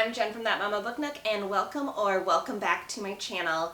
I'm Jen from That Mama Book Nook, and welcome back to my channel.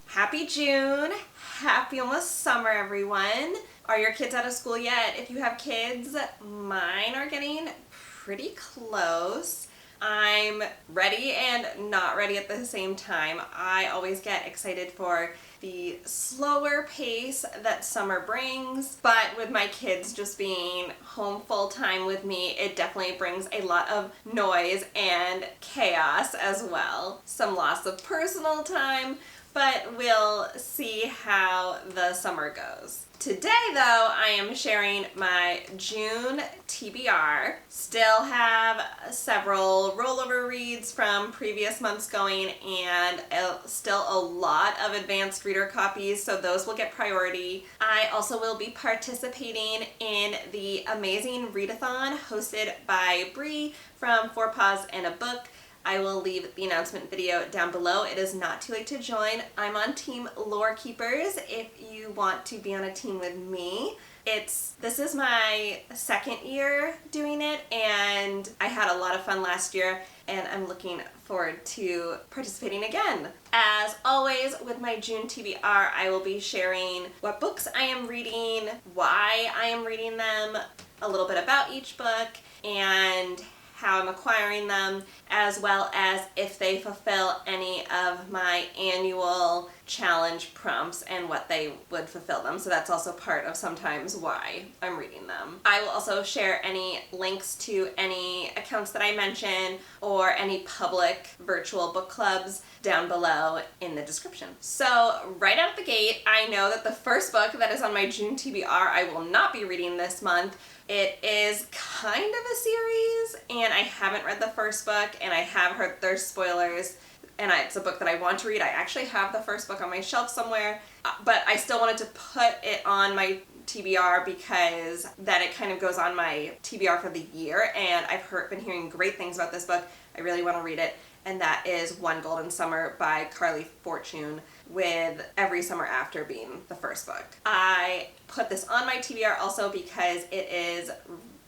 Happy June! Happy almost summer, everyone. Are your kids out of school yet? If you have kids, mine are getting pretty close. I'm ready and not ready at the same time. I always get excited for the slower pace that summer brings, but with my kids just being home full time with me, it definitely brings a lot of noise and chaos as well. Some loss of personal time, but we'll see how the summer goes. Today, though, I am sharing my June TBR. Still have several rollover reads from previous months going, and still a lot of advanced reader copies, so those will get priority. I also will be participating in the amazing readathon hosted by Bree from Four Paws and a Book. I will leave the announcement video down below. It is not too late to join. I'm on Team Lore Keepers if you want to be on a team with me. This is my second year doing it, and I had a lot of fun last year, and I'm looking forward to participating again. As always, with my June TBR, I will be sharing what books I am reading, why I am reading them, a little bit about each book, and how I'm acquiring them, as well as if they fulfill any of my annual challenge prompts and what they would fulfill them. So that's also part of sometimes why I'm reading them. I will also share any links to any accounts that I mention or any public virtual book clubs down below in the description. So right out the gate, I know that the first book that is on my June TBR I will not be reading this month. It is kind of a series, and I haven't read the first book, and I have heard there's spoilers, and it's a book that I want to read. I actually have the first book on my shelf somewhere, but I still wanted to put it on my TBR because then it kind of goes on my TBR for the year, and I've been hearing great things about this book. I really want to read it, and that is One Golden Summer by Carly Fortune, with Every Summer After being the first book. I put this on my TBR also because it is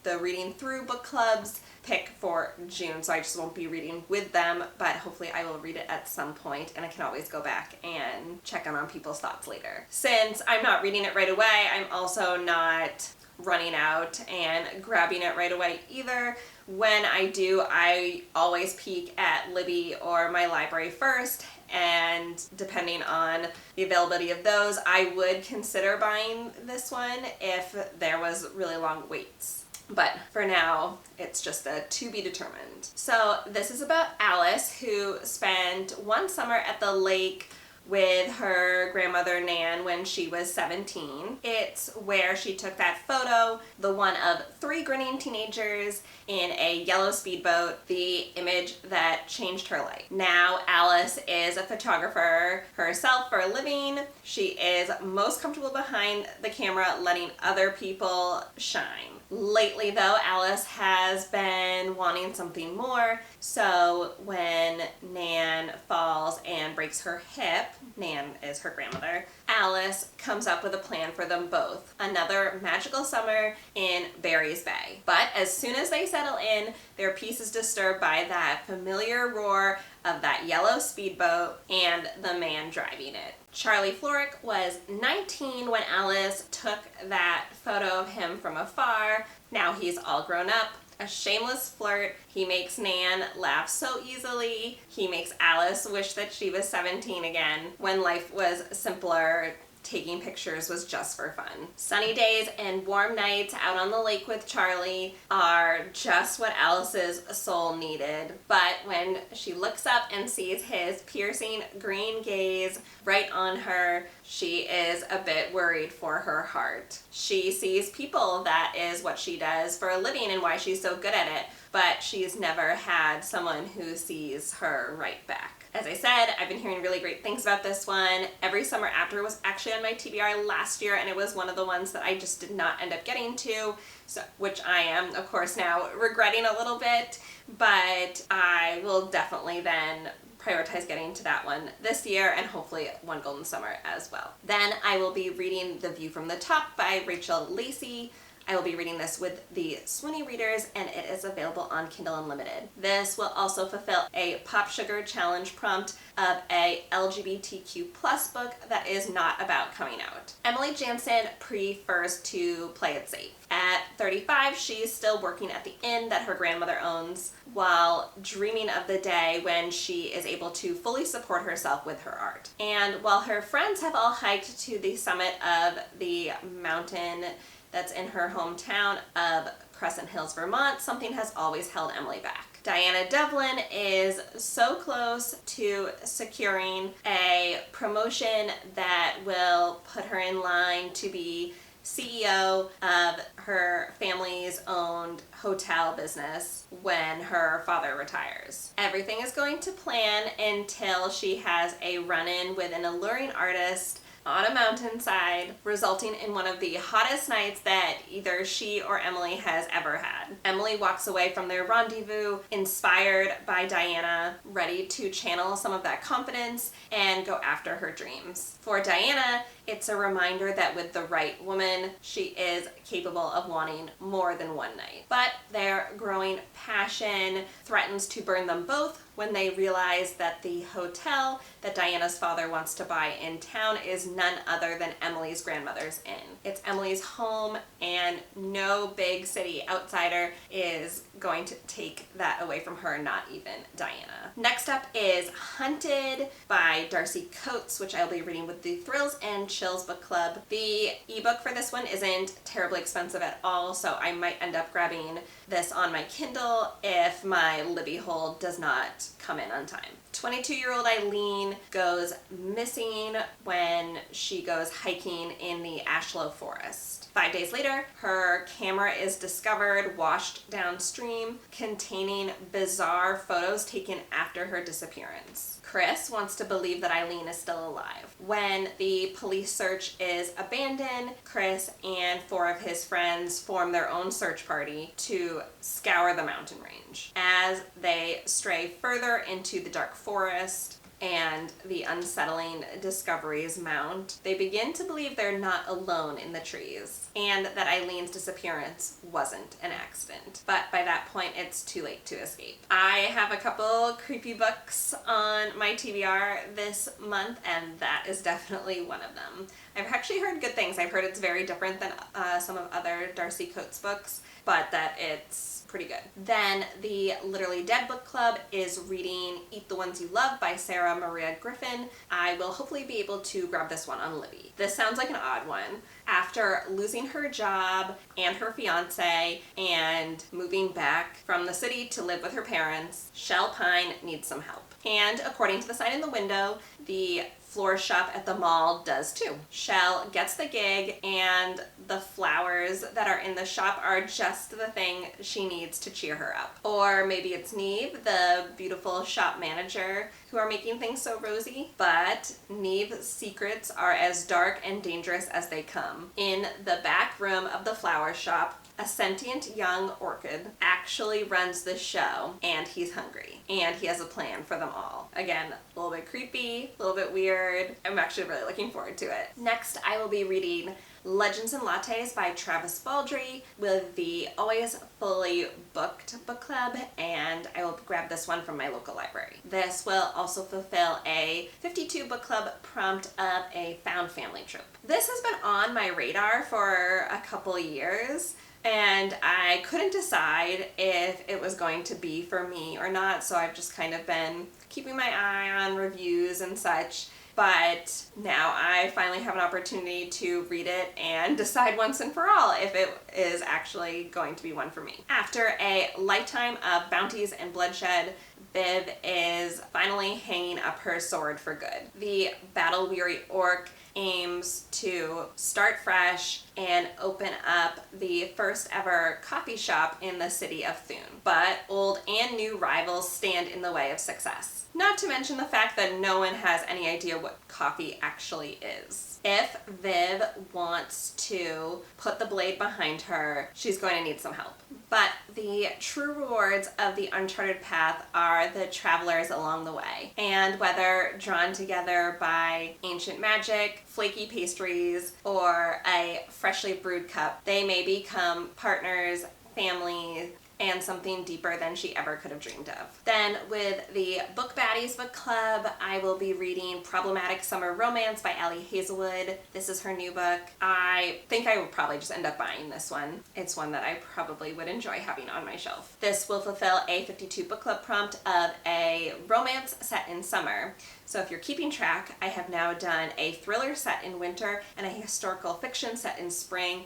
the Reading Through book club's pick for June, so I just won't be reading with them, but hopefully I will read it at some point, and I can always go back and check on people's thoughts later. Since I'm not reading it right away, I'm also not running out and grabbing it right away either. When I do, I always peek at Libby or my library first, and depending on the availability of those, I would consider buying this one if there was really long waits. But for now, it's just a to be determined. So this is about Alice, who spent one summer at the lake with her grandmother Nan when she was 17. It's where she took that photo, the one of 3 grinning teenagers in a yellow speedboat, the image that changed her life. Now Alice is a photographer herself for a living. She is most comfortable behind the camera, letting other people shine. Lately though, Alice has been wanting something more, so when Nan falls and breaks her hip, Nan is her grandmother, Alice comes up with a plan for them both. Another magical summer in Barry's Bay. But as soon as they settle in, their peace is disturbed by that familiar roar of that yellow speedboat and the man driving it. Charlie Florrick was 19 when Alice took that photo of him from afar. Now he's all grown up, a shameless flirt. He makes Nan laugh so easily. He makes Alice wish that she was 17 again, when life was simpler. Taking pictures was just for fun. Sunny days and warm nights out on the lake with Charlie are just what Alice's soul needed. But when she looks up and sees his piercing green gaze right on her, she is a bit worried for her heart. She sees people, that is what she does for a living and why she's so good at it, but she's never had someone who sees her right back. As I said, I've been hearing really great things about this one. Every Summer After was actually on my TBR last year, and it was one of the ones that I just did not end up getting to, so, which I am, of course, now regretting a little bit, but I will definitely then prioritize getting to that one this year, and hopefully One Golden Summer as well. Then I will be reading The View from the Top by Rachel Lacey. I will be reading this with the Swoony Readers, and it is available on Kindle Unlimited. This will also fulfill a Pop Sugar Challenge prompt of a LGBTQ plus book that is not about coming out. Emily Jansen prefers to play it safe. At 35, she's still working at the inn that her grandmother owns, while dreaming of the day when she is able to fully support herself with her art. And while her friends have all hiked to the summit of the mountain that's in her hometown of Crescent Hills, Vermont, something has always held Emily back. Diana Devlin is so close to securing a promotion that will put her in line to be CEO of her family's owned hotel business when her father retires. Everything is going to plan until she has a run-in with an alluring artist on a mountainside, resulting in one of the hottest nights that either she or Emily has ever had. Emily walks away from their rendezvous inspired by Diana, ready to channel some of that confidence and go after her dreams. For Diana, it's a reminder that with the right woman, she is capable of wanting more than one night. But their growing passion threatens to burn them both when they realize that the hotel that Diana's father wants to buy in town is none other than Emily's grandmother's inn. It's Emily's home, and no big city outsider is going to take that away from her, not even Diana. Next up is Hunted by Darcy Coates, which I'll be reading with the Thrills and Chills book club. The ebook for this one isn't terribly expensive at all, so I might end up grabbing this on my Kindle if my Libby hold does not come in on time. 22-year-old Eileen goes missing when she goes hiking in the Ashlow Forest. 5 days later, her camera is discovered washed downstream, containing bizarre photos taken after her disappearance. Chris wants to believe that Eileen is still alive. When the police search is abandoned, Chris and 4 of his friends form their own search party to scour the mountain range. As they stray further into the dark forest and the unsettling discoveries mount, they begin to believe they're not alone in the trees and that Eileen's disappearance wasn't an accident. But by that point, it's too late to escape. I have a couple creepy books on my TBR this month, and that is definitely one of them. I've actually heard good things. I've heard it's very different than some of other Darcy Coates books, but that it's pretty good. Then the Literally Dead book club is reading Eat the Ones You Love by Sarah Maria Griffin. I will hopefully be able to grab this one on Libby. This sounds like an odd one. After losing her job and her fiance and moving back from the city to live with her parents, Shell Pine needs some help. And according to the sign in the window, the floor shop at the mall does too. Shell gets the gig, and the flowers that are in the shop are just the thing she needs to cheer her up. Or maybe it's Neve, the beautiful shop manager, who are making things so rosy. But Neve's secrets are as dark and dangerous as they come. In the back room of the flower shop, a sentient young orchid actually runs the show, and he's hungry, and he has a plan for them all. Again, a little bit creepy, a little bit weird. I'm actually really looking forward to it. Next, I will be reading Legends and Lattes by Travis Baldree with the Always Fully Booked book club, and I will grab this one from my local library. This will also fulfill a 52 book club prompt of a found family trope. This has been on my radar for a couple years, and I couldn't decide if it was going to be for me or not, so I've just kind of been keeping my eye on reviews and such. But now I finally have an opportunity to read it and decide once and for all if it is actually going to be one for me. After a lifetime of bounties and bloodshed, Viv is finally hanging up her sword for good. The battle-weary orc aims to start fresh and open up the first ever coffee shop in the city of Thune. But old and new rivals stand in the way of success. Not to mention the fact that no one has any idea what coffee actually is. If Viv wants to put the blade behind her, she's going to need some help. But the true rewards of the uncharted path are the travelers along the way. And whether drawn together by ancient magic, flaky pastries, or a freshly brewed cup, they may become partners, family, and something deeper than she ever could have dreamed of. Then with the Book Baddies Book Club, I will be reading Problematic Summer Romance by Allie Hazelwood. This is her new book. I think I will probably just end up buying this one. It's one that I probably would enjoy having on my shelf. This will fulfill a 52 book club prompt of a romance set in summer. So if you're keeping track, I have now done a thriller set in winter and a historical fiction set in spring,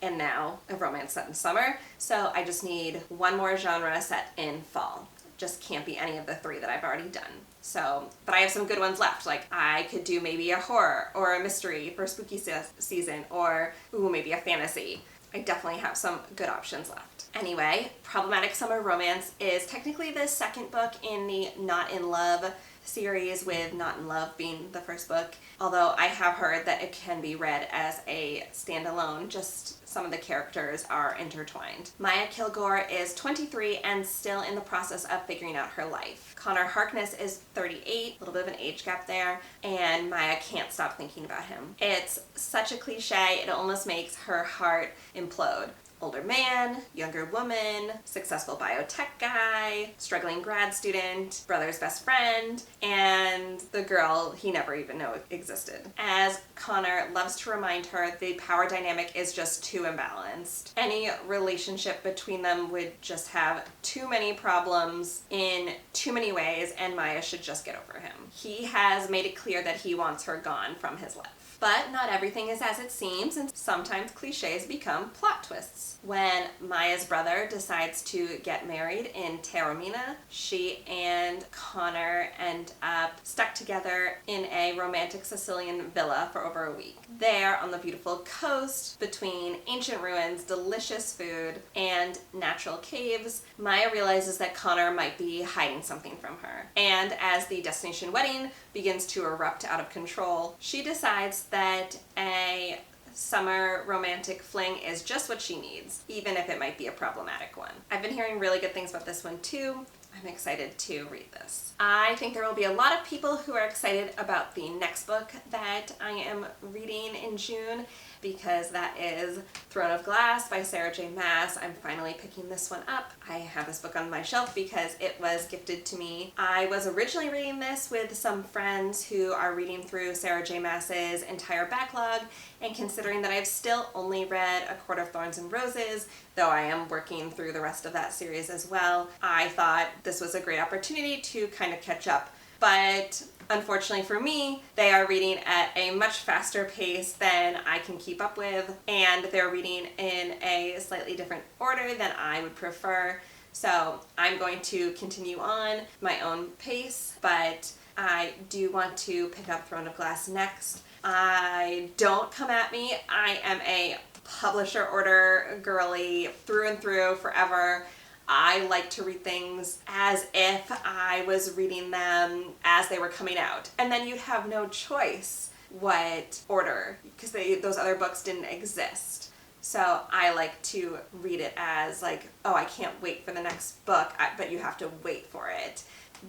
and now a romance set in summer. So I just need one more genre set in fall. Just can't be any of the three that I've already done. So, but I have some good ones left. Like I could do maybe a horror or a mystery for spooky season, or maybe a fantasy. I definitely have some good options left. Anyway, Problematic Summer Romance is technically the second book in the Not in Love series, with Not in Love being the first book, although I have heard that it can be read as a standalone, just some of the characters are intertwined. Maya Kilgore is 23 and still in the process of figuring out her life. Connor Harkness is 38, a little bit of an age gap there, and Maya can't stop thinking about him. It's such a cliche, it almost makes her heart implode. Older man, younger woman, successful biotech guy, struggling grad student, brother's best friend, and the girl he never even knew existed. As Connor loves to remind her, the power dynamic is just too imbalanced. Any relationship between them would just have too many problems in too many ways, and Maya should just get over him. He has made it clear that he wants her gone from his life. But not everything is as it seems, and sometimes cliches become plot twists. When Maya's brother decides to get married in Taormina, she and Connor end up stuck together in a romantic Sicilian villa for over a week. There, on the beautiful coast, between ancient ruins, delicious food, and natural caves, Maya realizes that Connor might be hiding something from her. And as the destination wedding begins to erupt out of control, she decides that a summer romantic fling is just what she needs, even if it might be a problematic one. I've been hearing really good things about this one too. I'm excited to read this. I think there will be a lot of people who are excited about the next book that I am reading in June, because that is Throne of Glass by Sarah J. Maas. I'm finally picking this one up. I have this book on my shelf because it was gifted to me. I was originally reading this with some friends who are reading through Sarah J. Maas's entire backlog, and considering that I've still only read A Court of Thorns and Roses, though I am working through the rest of that series as well, I thought this was a great opportunity to kind of catch up. But unfortunately for me, they are reading at a much faster pace than I can keep up with, and they're reading in a slightly different order than I would prefer. So I'm going to continue on my own pace, but I do want to pick up Throne of Glass next. Don't come at me. I am a publisher order girly through and through forever. I like to read things as if I was reading them as they were coming out. And then you'd have no choice what order, because those other books didn't exist. So I like to read it as like, oh, I can't wait for the next book, but you have to wait for it.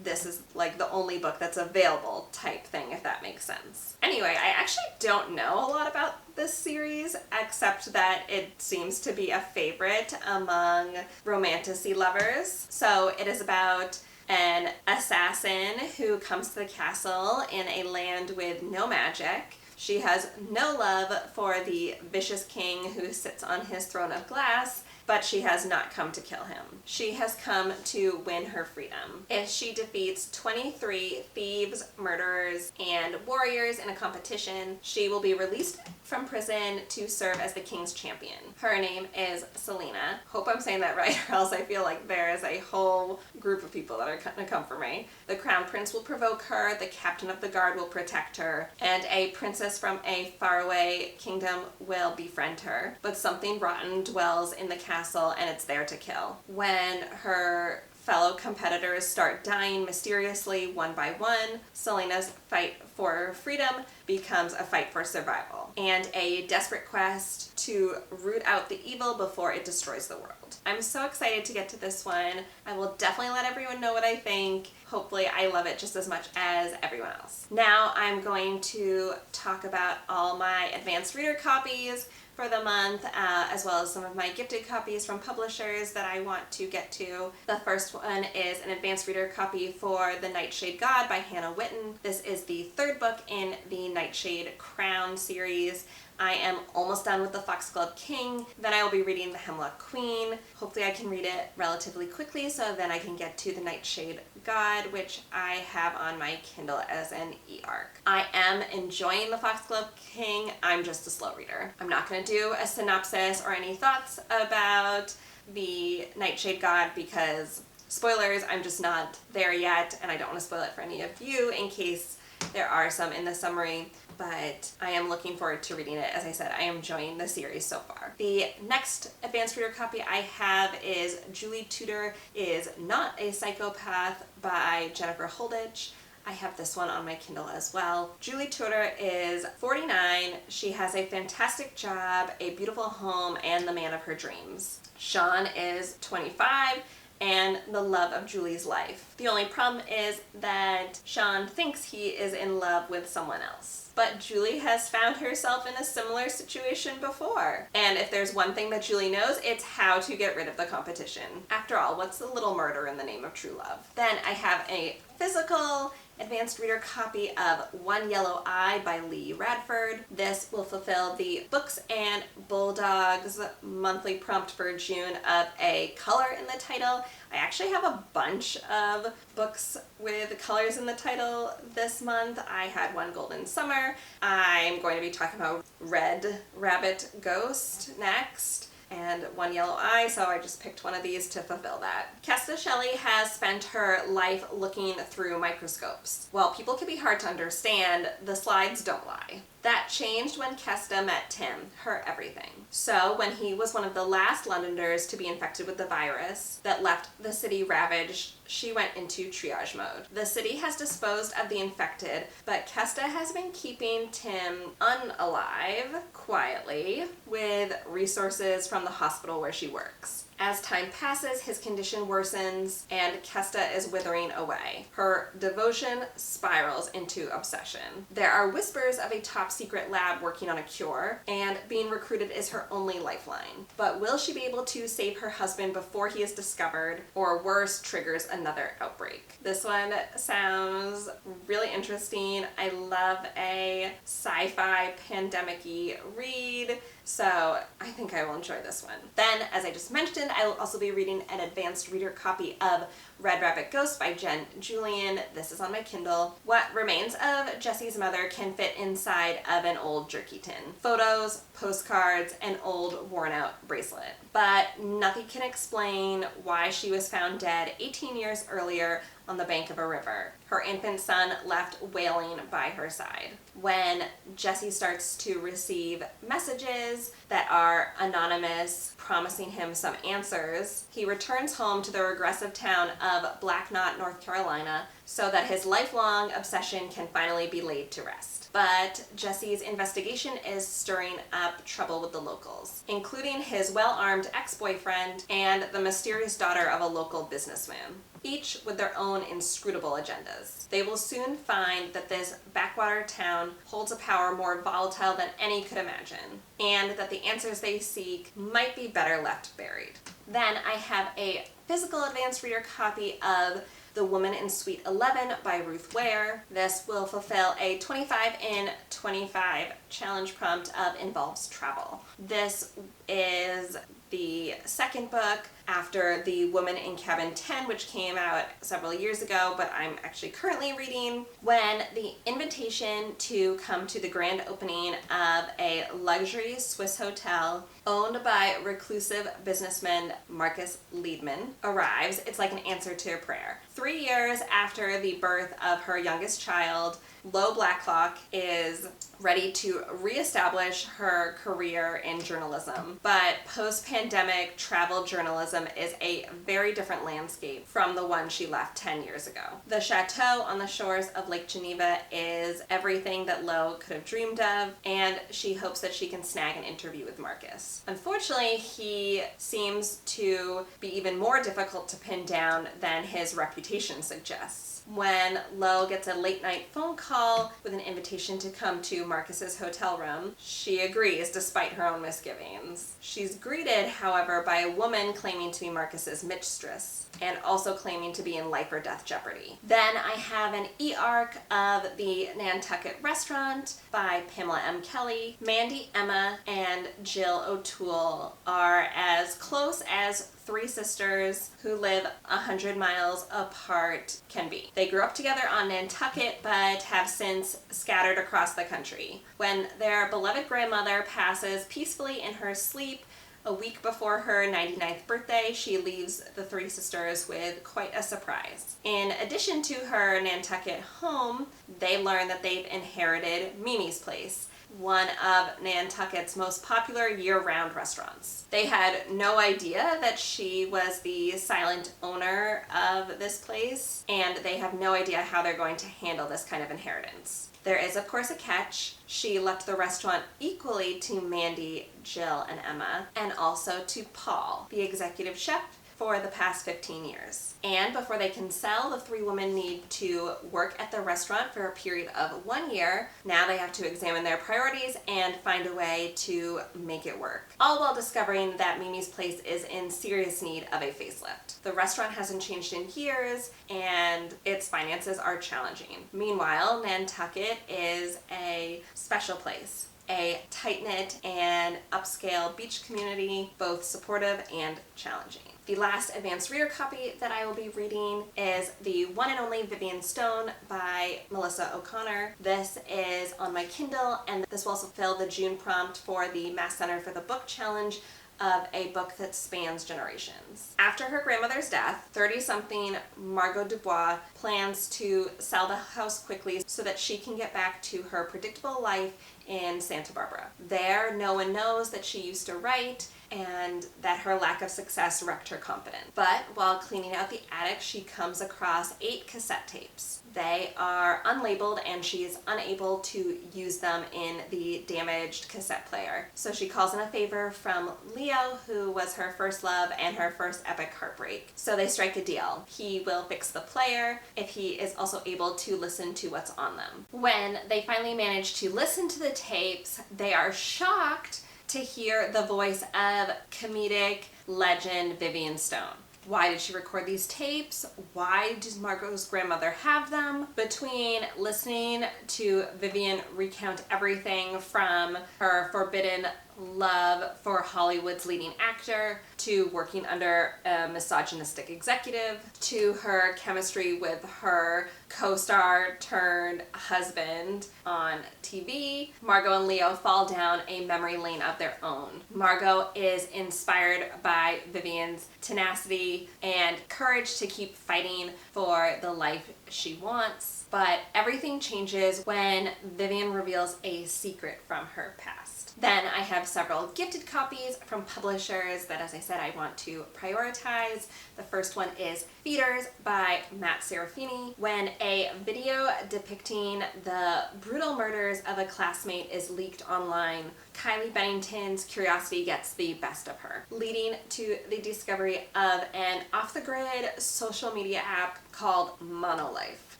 This is like the only book that's available type thing, if that makes sense. Anyway, I actually don't know a lot about this series, except that it seems to be a favorite among romantasy lovers. So it is about an assassin who comes to the castle in a land with no magic. She has no love for the vicious king who sits on his throne of glass, but she has not come to kill him. She has come to win her freedom. If she defeats 23 thieves, murderers, and warriors in a competition, she will be released from prison to serve as the king's champion. Her name is Selena. Hope I'm saying that right, or else I feel like there is a whole group of people that are gonna come for me. The crown prince will provoke her, the captain of the guard will protect her, and a princess from a faraway kingdom will befriend her. But something rotten dwells in the castle, and it's there to kill. When her fellow competitors start dying mysteriously one by one, Selena's fight for freedom becomes a fight for survival and a desperate quest to root out the evil before it destroys the world. I'm so excited to get to this one. I will definitely let everyone know what I think. Hopefully I love it just as much as everyone else. Now I'm going to talk about all my advanced reader copies for the month, as well as some of my gifted copies from publishers that I want to get to. The first one is an advanced reader copy for The Nightshade God by Hannah Witten. This is the third book in the Nightshade Crown series. I am almost done with the Foxglove King. Then I will be reading The Hemlock Queen. Hopefully I can read it relatively quickly so then I can get to The Nightshade God, which I have on my Kindle as an e-arc. I am enjoying the Foxglove King. I'm just a slow reader. I'm not going to do a synopsis or any thoughts about the Nightshade God because, spoilers, I'm just not there yet and I don't want to spoil it for any of you in case there are some in the summary. But I am looking forward to reading it. As I said, I am enjoying the series so far. The next advanced reader copy I have is Julie Tudor is Not a Psychopath by Jennifer Holditch. I have this one on my Kindle as well. Julie Tudor is 49. She has a fantastic job, a beautiful home, and the man of her dreams. Sean is 25. And the love of Julie's life. The only problem is that Sean thinks he is in love with someone else. But Julie has found herself in a similar situation before. And if there's one thing that Julie knows, it's how to get rid of the competition. After all, what's a little murder in the name of true love? Then I have a physical advanced reader copy of One Yellow Eye by Lee Radford. This will fulfill the Books and Bulldogs monthly prompt for June of a color in the title. I actually have a bunch of books with colors in the title this month. I had One Golden Summer. I'm going to be talking about Red Rabbit Ghost next, and One Yellow Eye, so I just picked one of these to fulfill that. Kesta Shelley has spent her life looking through microscopes. While people can be hard to understand, the slides don't lie. That changed when Kesta met Tim, her everything. So when he was one of the last Londoners to be infected with the virus that left the city ravaged, she went into triage mode. The city has disposed of the infected, but Kesta has been keeping Tim unalive quietly with resources from the hospital where she works. As time passes, his condition worsens and Kesta is withering away. Her devotion spirals into obsession. There are whispers of a top secret lab working on a cure, and being recruited is her only lifeline. But will she be able to save her husband before he is discovered, or worse, triggers another outbreak? This one sounds really interesting. I love a sci-fi pandemic-y read, so I think I will enjoy this one. Then, as I just mentioned, I will also be reading an advanced reader copy of Red Rabbit Ghost by Jen Julian. This is on my Kindle. What remains of Jesse's mother can fit inside of an old jerky tin. Photos, postcards, an old worn-out bracelet. But nothing can explain why she was found dead 18 years earlier on the bank of a river. Her infant son left wailing by her side. When Jesse starts to receive messages that are anonymous, promising him some answers, he returns home to the regressive town of Black Knot, North Carolina, so that his lifelong obsession can finally be laid to rest. But Jesse's investigation is stirring up trouble with the locals, including his well-armed ex-boyfriend and the mysterious daughter of a local businessman, each with their own inscrutable agendas. They will soon find that this backwater town holds a power more volatile than any could imagine, and that the answers they seek might be better left buried. Then I have a physical advanced reader copy of The Woman in Suite 11 by Ruth Ware. This will fulfill a 25 in 25 challenge prompt of Involves Travel. This is the second book after The Woman in Cabin 10, which came out several years ago, but I'm actually currently reading. When the invitation to come to the grand opening of a luxury Swiss hotel owned by reclusive businessman Marcus Liedman, arrives. It's like an answer to a prayer. 3 years after the birth of her youngest child, Lo Blacklock is ready to reestablish her career in journalism. But post-pandemic travel journalism is a very different landscape from the one she left 10 years ago. The chateau on the shores of Lake Geneva is everything that Lo could have dreamed of, and she hopes that she can snag an interview with Marcus. Unfortunately, he seems to be even more difficult to pin down than his reputation suggests. When Lo gets a late night phone call with an invitation to come to Marcus's hotel room, she agrees despite her own misgivings. She's greeted, however, by a woman claiming to be Marcus's mistress and also claiming to be in life or death jeopardy. Then I have an e-arc of the Nantucket restaurant by Pamela M. Kelly. Mandy, Emma, and Jill O'Toole are as close as three sisters who live 100 miles apart can be. They grew up together on Nantucket but have since scattered across the country. When their beloved grandmother passes peacefully in her sleep a week before her 99th birthday, she leaves the three sisters with quite a surprise. In addition to her Nantucket home, they learn that they've inherited Mimi's Place, one of Nantucket's most popular year-round restaurants. They had no idea that she was the silent owner of this place, and they have no idea how they're going to handle this kind of inheritance. There is, of course, a catch. She left the restaurant equally to Mandy, Jill, and Emma, and also to Paul, the executive chef, for the past 15 years. And before they can sell, the three women need to work at the restaurant for a period of 1 year. Now they have to examine their priorities and find a way to make it work. All while discovering that Mimi's Place is in serious need of a facelift. The restaurant hasn't changed in years and its finances are challenging. Meanwhile, Nantucket is a special place. A tight-knit and upscale beach community, both supportive and challenging. The last advanced reader copy that I will be reading is the one and only Vivian Stone by Melissa O'Connor. This is on my Kindle, and this will also fill the June prompt for the Mass Center for the Book Challenge of a book that spans generations. After her grandmother's death, 30-something Margot Dubois plans to sell the house quickly so that she can get back to her predictable life in Santa Barbara. There, no one knows that she used to write and that her lack of success wrecked her confidence. But while cleaning out the attic, she comes across 8 cassette tapes. They are unlabeled and she is unable to use them in the damaged cassette player. So she calls in a favor from Leo, who was her first love and her first epic heartbreak. So they strike a deal. He will fix the player if he is also able to listen to what's on them. When they finally manage to listen to the tapes, they are shocked to hear the voice of comedic legend Vivian Stone. Why did she record these tapes? Why does Margot's grandmother have them? Between listening to Vivian recount everything from her forbidden love for Hollywood's leading actor, to working under a misogynistic executive, to her chemistry with her co-star turned husband on TV, Margot and Leo fall down a memory lane of their own. Margot is inspired by Vivian's tenacity and courage to keep fighting for the life she wants, but everything changes when Vivian reveals a secret from her past. Then I have several gifted copies from publishers that, as I said, I want to prioritize. The first one is Feeders by Matt Serafini. When a video depicting the brutal murders of a classmate is leaked online, Kylie Bennington's curiosity gets the best of her, leading to the discovery of an off-the-grid social media app called Monolife.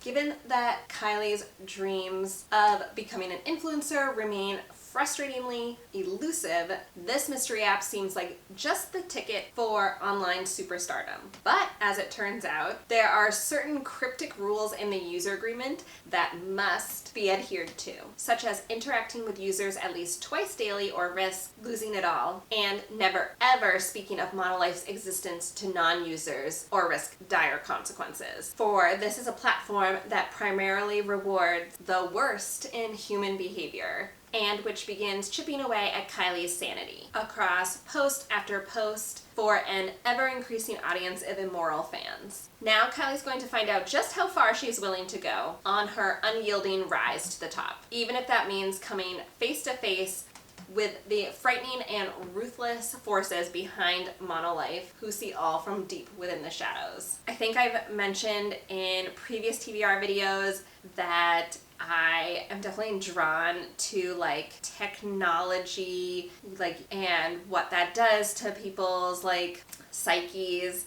Given that Kylie's dreams of becoming an influencer remain frustratingly elusive, this mystery app seems like just the ticket for online superstardom. But as it turns out, there are certain cryptic rules in the user agreement that must be adhered to, such as interacting with users at least twice daily or risk losing it all, and never ever speaking of Monolife's existence to non-users or risk dire consequences. For this is a platform that primarily rewards the worst in human behavior, and which begins chipping away at Kylie's sanity across post after post for an ever-increasing audience of immoral fans. Now Kylie's going to find out just how far she's willing to go on her unyielding rise to the top, even if that means coming face to face with the frightening and ruthless forces behind Monolife, who see all from deep within the shadows. I think I've mentioned in previous TBR videos that I am definitely drawn to like technology, and what that does to people's psyches,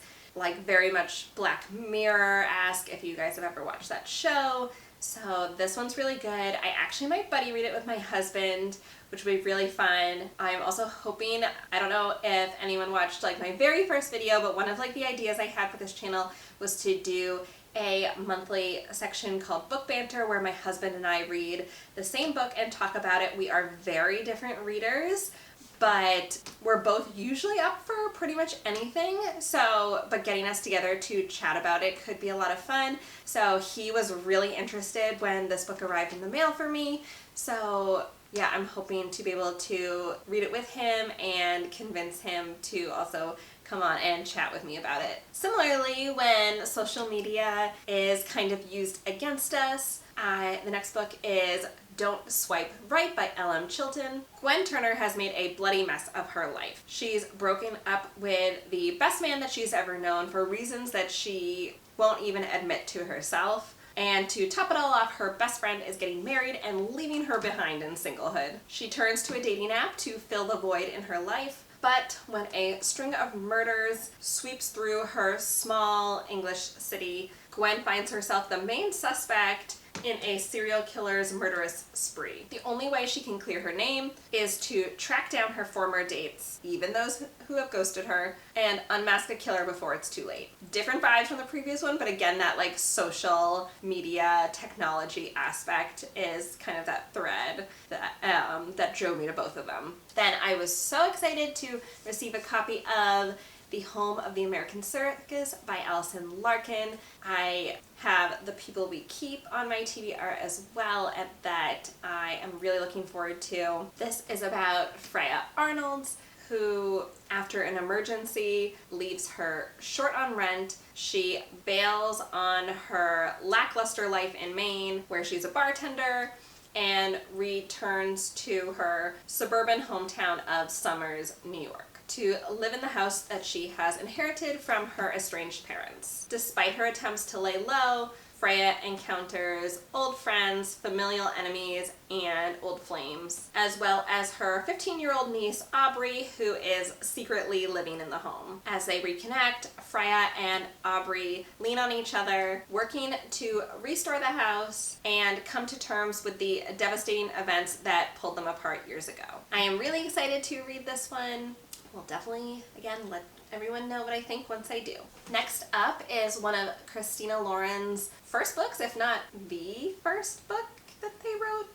very much Black Mirror-esque, if you guys have ever watched that show. So this one's really good. I actually might buddy read it with my husband, which would be really fun. I'm also hoping, I don't know if anyone watched my very first video, but one of the ideas I had for this channel was to do a monthly section called Book Banter, where my husband and I read the same book and talk about it. We are very different readers, but we're both usually up for pretty much anything. But getting us together to chat about it could be a lot of fun. So he was really interested when this book arrived in the mail for me. So yeah, I'm hoping to be able to read it with him and convince him to also come on and chat with me about it. Similarly, when social media is kind of used against us, the next book is Don't Swipe Right by L.M. Chilton. Gwen Turner has made a bloody mess of her life. She's broken up with the best man that she's ever known for reasons that she won't even admit to herself. And to top it all off, her best friend is getting married and leaving her behind in singlehood. She turns to a dating app to fill the void in her life, but when a string of murders sweeps through her small English city, Gwen finds herself the main suspect in a serial killer's murderous spree. The only way she can clear her name is to track down her former dates, even those who have ghosted her, and unmask a killer before it's too late. Different vibes from the previous one, but again, that social media technology aspect is kind of that thread that drove me to both of them. Then I was so excited to receive a copy of The Home of the American Circus by Alison Larkin. I have The People We Keep on my TBR as well, and that I am really looking forward to. This is about Freya Arnold's, who, after an emergency, leaves her short on rent. She bails on her lackluster life in Maine, where she's a bartender, and returns to her suburban hometown of Somers, New York, to live in the house that she has inherited from her estranged parents. Despite her attempts to lay low, Freya encounters old friends, familial enemies, and old flames, as well as her 15-year-old niece, Aubrey, who is secretly living in the home. As they reconnect, Freya and Aubrey lean on each other, working to restore the house and come to terms with the devastating events that pulled them apart years ago. I am really excited to read this one. We'll definitely, again, let everyone know what I think once I do. Next up is one of Christina Lauren's first books, if not the first book that they wrote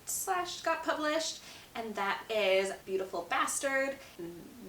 / got published, and that is Beautiful Bastard.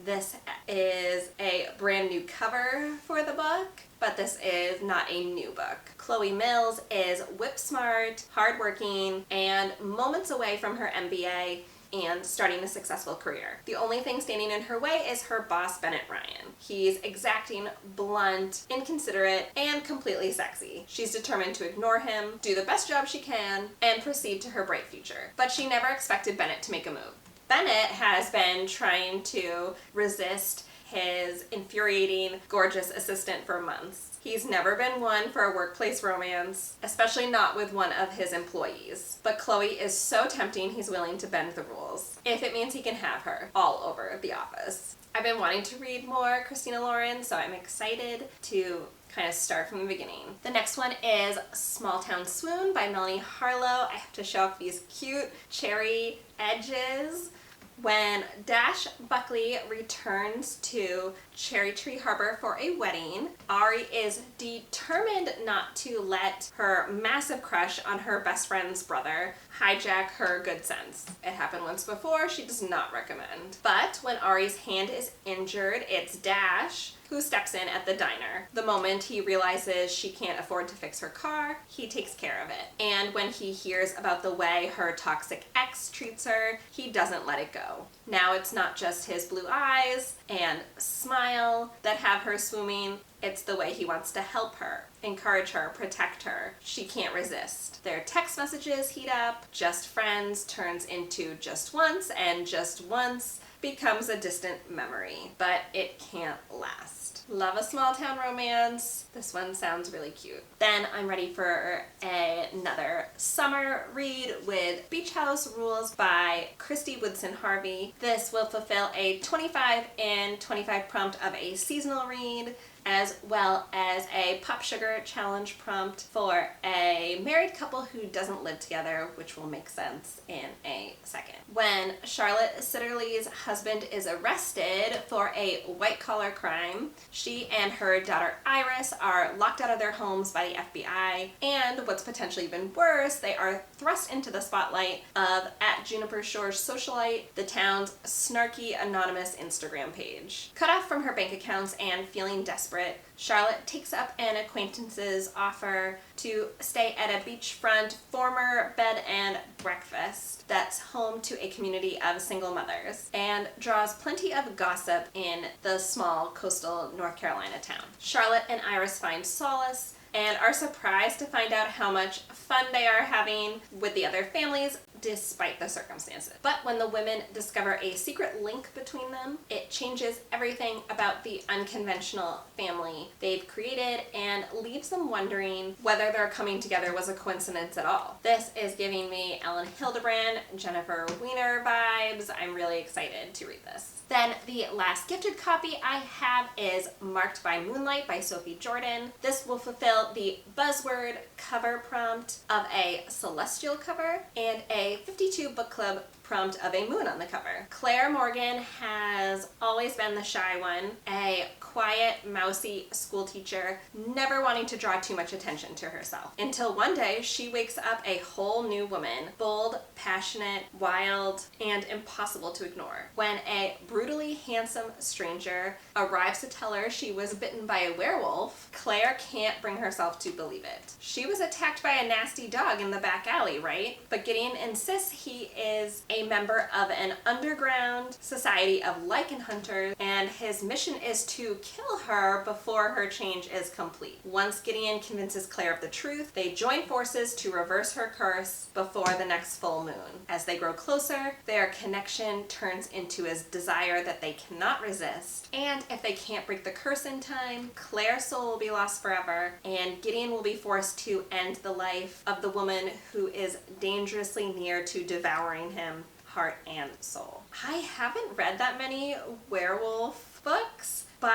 This is a brand new cover for the book, but this is not a new book. Chloe Mills is whip smart, hardworking, and moments away from her MBA and starting a successful career. The only thing standing in her way is her boss, Bennett Ryan. He's exacting, blunt, inconsiderate, and completely sexy. She's determined to ignore him, do the best job she can, and proceed to her bright future. But she never expected Bennett to make a move. Bennett has been trying to resist his infuriating, gorgeous assistant for months. He's never been one for a workplace romance, especially not with one of his employees. But Chloe is so tempting, he's willing to bend the rules, if it means he can have her all over the office. I've been wanting to read more Christina Lauren, so I'm excited to kind of start from the beginning. The next one is Small Town Swoon by Melanie Harlow. I have to show off these cute cherry edges. When Dash Buckley returns to Cherry Tree Harbor for a wedding. Ari is determined not to let her massive crush on her best friend's brother hijack her good sense. It happened once before, she does not recommend. But when Ari's hand is injured, it's Dash who steps in at the diner. The moment he realizes she can't afford to fix her car, he takes care of it. And when he hears about the way her toxic ex treats her, he doesn't let it go. Now it's not just his blue eyes and smile that have her swooming, it's the way he wants to help her, encourage her, protect her. She can't resist. Their text messages heat up, just friends turns into just once, and just once becomes a distant memory, but it can't last. Love a small town romance. This one sounds really cute. Then I'm ready for another summer read with Beach House Rules by Christy Woodson Harvey. This will fulfill a 25 in 25 prompt of a seasonal read, as well as a Pop Sugar Challenge prompt for a married couple who doesn't live together, which will make sense in a second. When Charlotte Sitterly's husband is arrested for a white-collar crime, she and her daughter Iris are locked out of their homes by the FBI, and what's potentially even worse, they are thrust into the spotlight of @JuniperShoreSocialite, the town's snarky anonymous Instagram page. Cut off from her bank accounts and feeling desperate, Charlotte takes up an acquaintance's offer to stay at a beachfront former bed and breakfast that's home to a community of single mothers and draws plenty of gossip in the small coastal North Carolina town. Charlotte and Iris find solace and are surprised to find out how much fun they are having with the other families despite the circumstances. But when the women discover a secret link between them, it changes everything about the unconventional family they've created and leaves them wondering whether their coming together was a coincidence at all. This is giving me Ellen Hildebrand, Jennifer Weiner vibes. I'm really excited to read this. Then the last gifted copy I have is Marked by Moonlight by Sophie Jordan. This will fulfill the buzzword cover prompt of a celestial cover and a 52 book club prompt of a moon on the cover. Claire Morgan has always been the shy one, a quiet, mousy school teacher, never wanting to draw too much attention to herself. Until one day, she wakes up a whole new woman, bold, passionate, wild, and impossible to ignore. When a brutally handsome stranger arrives to tell her she was bitten by a werewolf, Claire can't bring herself to believe it. She was attacked by a nasty dog in the back alley, right? But Gideon insists he is a member of an underground society of lichen hunters, and his mission is to kill her before her change is complete. Once Gideon convinces Claire of the truth, they join forces to reverse her curse before the next full moon. As they grow closer, their connection turns into a desire that they cannot resist, and if they can't break the curse in time, Claire's soul will be lost forever, and Gideon will be forced to end the life of the woman who is dangerously near to devouring him, heart and soul. I haven't read that many werewolf books, but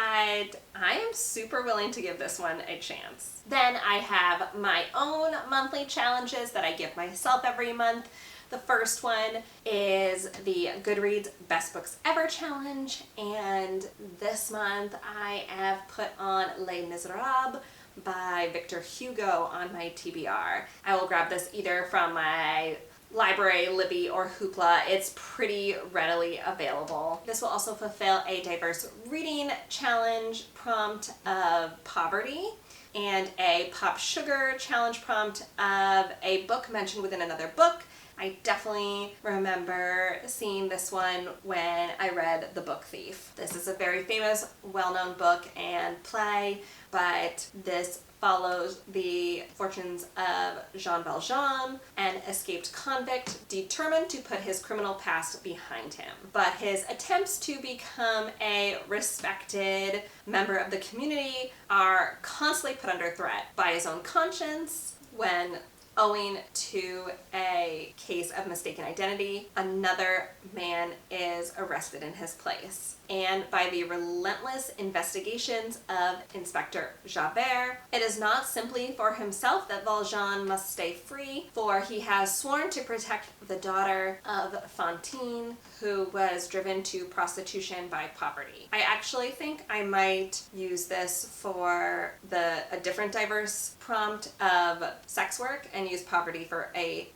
I am super willing to give this one a chance. Then I have my own monthly challenges that I give myself every month. The first one is the Goodreads Best Books Ever Challenge, and this month I have put on Les Miserables by Victor Hugo on my TBR. I will grab this either from my library, Libby, or Hoopla. It's pretty readily available. This will also fulfill a diverse reading challenge prompt of poverty and a Pop Sugar challenge prompt of a book mentioned within another book. I definitely remember seeing this one when I read The Book Thief. This is a very famous, well-known book and play, but this follows the fortunes of Jean Valjean, an escaped convict determined to put his criminal past behind him. But his attempts to become a respected member of the community are constantly put under threat by his own conscience when, owing to a case of mistaken identity, another man is arrested in his place. and by the relentless investigations of Inspector Javert. It is not simply for himself that Valjean must stay free, for he has sworn to protect the daughter of Fantine, who was driven to prostitution by poverty. I actually think I might use this for a different diverse prompt of sex work and use poverty for a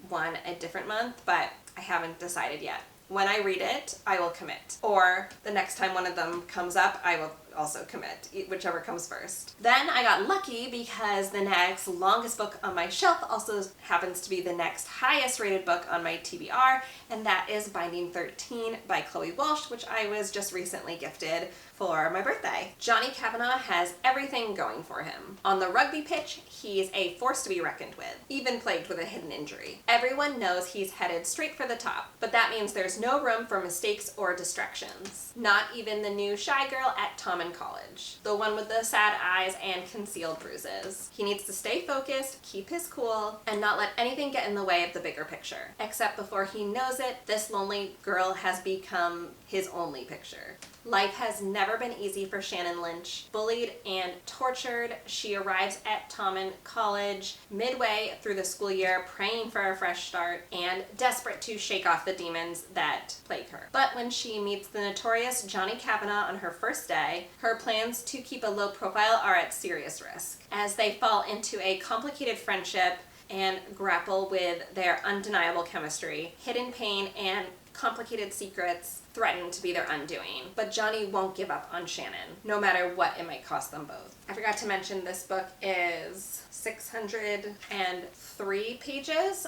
different month, but I haven't decided yet. When I read it, I will commit. Or the next time one of them comes up, I will also commit, whichever comes first. Then I got lucky because the next longest book on my shelf also happens to be the next highest rated book on my TBR, and that is Binding 13 by Chloe Walsh, which I was just recently gifted for my birthday. Johnny Kavanagh has everything going for him. On the rugby pitch, he's a force to be reckoned with, even plagued with a hidden injury. Everyone knows he's headed straight for the top, but that means there's no room for mistakes or distractions. Not even the new shy girl at Tom and College, the one with the sad eyes and concealed bruises. He needs to stay focused, keep his cool, and not let anything get in the way of the bigger picture. Except before he knows it, this lonely girl has become his only picture. Life has never been easy for Shannon Lynch. Bullied and tortured, she arrives at Tommen College midway through the school year, praying for a fresh start and desperate to shake off the demons that plague her. But when she meets the notorious Johnny Kavanagh on her first day, her plans to keep a low profile are at serious risk. As they fall into a complicated friendship and grapple with their undeniable chemistry, hidden pain and complicated secrets threaten to be their undoing. But Johnny won't give up on Shannon, no matter what it might cost them both. I forgot to mention this book is 603 pages,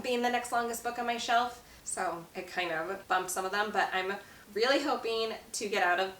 being the next longest book on my shelf, so it kind of bumped some of them, but I'm really hoping to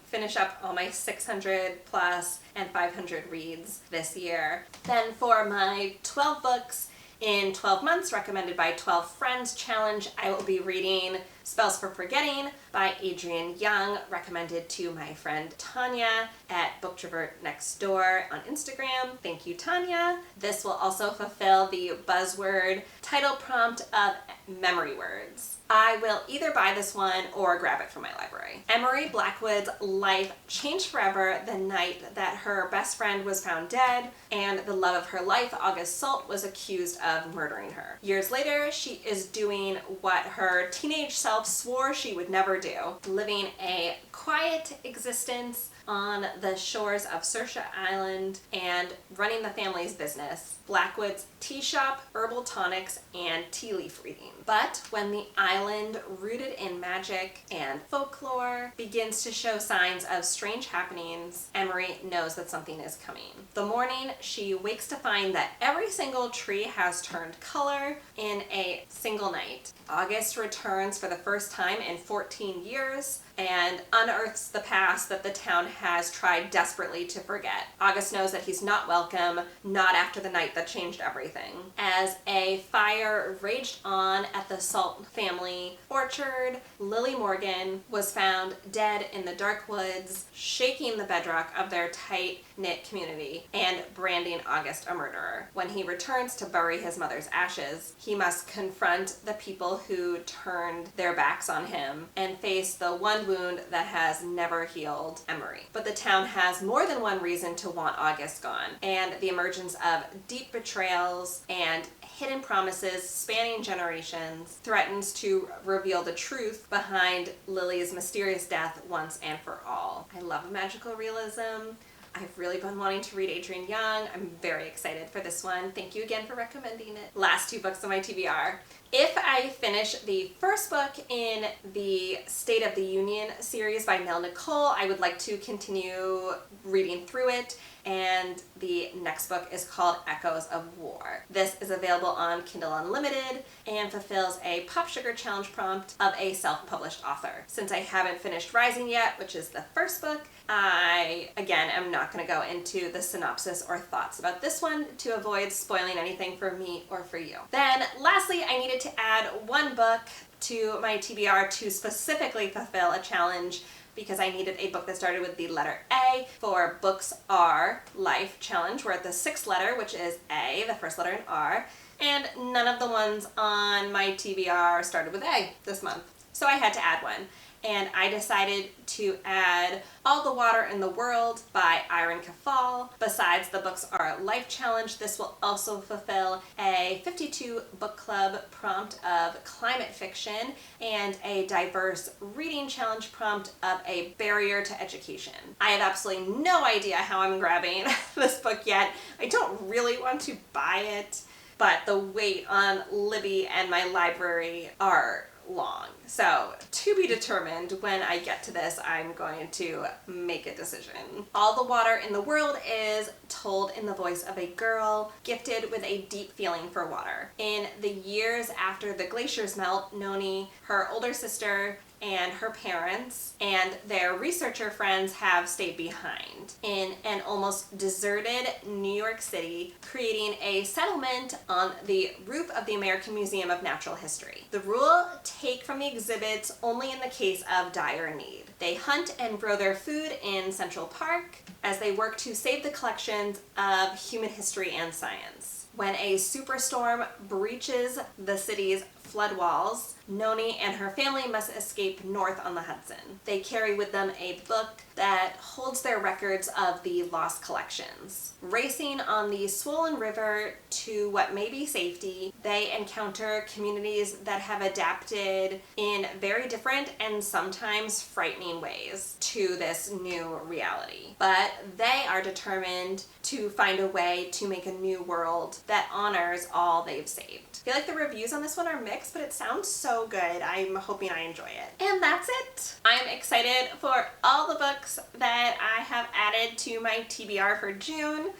finish up all my 600 plus and 500 reads this year. Then for my 12 books in 12 months recommended by 12 friends challenge, I will be reading Spells for Forgetting by Adrienne Young, recommended to my friend Tanya at Booktrovert Next Door on Instagram. Thank you, Tanya. This will also fulfill the buzzword title prompt of memory words. I will either buy this one or grab it from my library. Emery Blackwood's life changed forever the night that her best friend was found dead and the love of her life, August Salt, was accused of murdering her. Years later, she is doing what her teenage self swore she would never do, living a quiet existence on the shores of Saoirse Island and running the family's business, Blackwood's tea shop, herbal tonics, and tea leaf reading. But when the island, rooted in magic and folklore, begins to show signs of strange happenings, Emery knows that something is coming. The morning, she wakes to find that every single tree has turned color in a single night. August returns for the first time in 14 years and unearths the past that the town has tried desperately to forget. August knows that he's not welcome, not after the night that changed everything. As a fire raged on at the Salt family orchard, Lily Morgan was found dead in the dark woods, shaking the bedrock of their tight-knit community and branding August a murderer. When he returns to bury his mother's ashes, he must confront the people who turned their backs on him and face the one wound that has never healed, Emery. But the town has more than one reason to want August gone, and the emergence of deep betrayals and hidden promises spanning generations threatens to reveal the truth behind Lily's mysterious death once and for all. I love magical realism. I've really been wanting to read Adrienne Young. I'm very excited for this one. Thank you again for recommending it. Last 2 books on my TBR. If I finish the first book in the State of the Union series by Nell Nicole, I would like to continue reading through it, and the next book is called Echoes of War. This is available on Kindle Unlimited and fulfills a Pop Sugar Challenge prompt of a self-published author. Since I haven't finished Rising yet, which is the first book, I, again, am not going to go into the synopsis or thoughts about this one to avoid spoiling anything for me or for you. Then, lastly, I needed to add one book to my TBR to specifically fulfill a challenge because I needed a book that started with the letter A for Books Are Life Challenge. We're at the 6th letter, which is A, the first letter in R, and none of the ones on my TBR started with A this month. So I had to add one. and I decided to add All the Water in the World by Iron Kafal. Besides the books are life challenge, this will also fulfill a 52 book club prompt of climate fiction and a diverse reading challenge prompt of a barrier to education. I have absolutely no idea how I'm grabbing this book yet. I don't really want to buy it, but the wait on Libby and my library are long. So to be determined when I get to this, I'm going to make a decision. All the Water in the World is told in the voice of a girl gifted with a deep feeling for water. In the years after the glaciers melt, Noni, her older sister, and her parents and their researcher friends have stayed behind in an almost deserted New York City, creating a settlement on the roof of the American Museum of Natural History. The rule take from the exhibits only in the case of dire need. They hunt and grow their food in Central Park as they work to save the collections of human history and science. When a superstorm breaches the city's flood walls, Noni and her family must escape north on the Hudson. They carry with them a book that holds their records of the lost collections. Racing on the swollen river to what may be safety, they encounter communities that have adapted in very different and sometimes frightening ways to this new reality. But they are determined to find a way to make a new world that honors all they've saved. I feel like the reviews on this one are mixed, but it sounds so good. I'm hoping I enjoy it. And that's it. I'm excited for all the books that I have added to my TBR for June.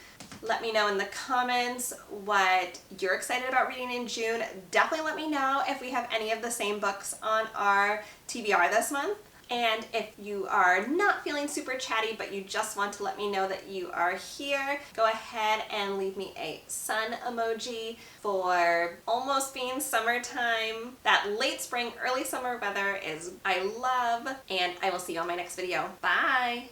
Let me know in the comments what you're excited about reading in June. Definitely let me know if we have any of the same books on our TBR this month. And if you are not feeling super chatty, but you just want to let me know that you are here, go ahead and leave me a sun emoji for almost being summertime. That late spring, early summer weather is I love, and I will see you on my next video. Bye!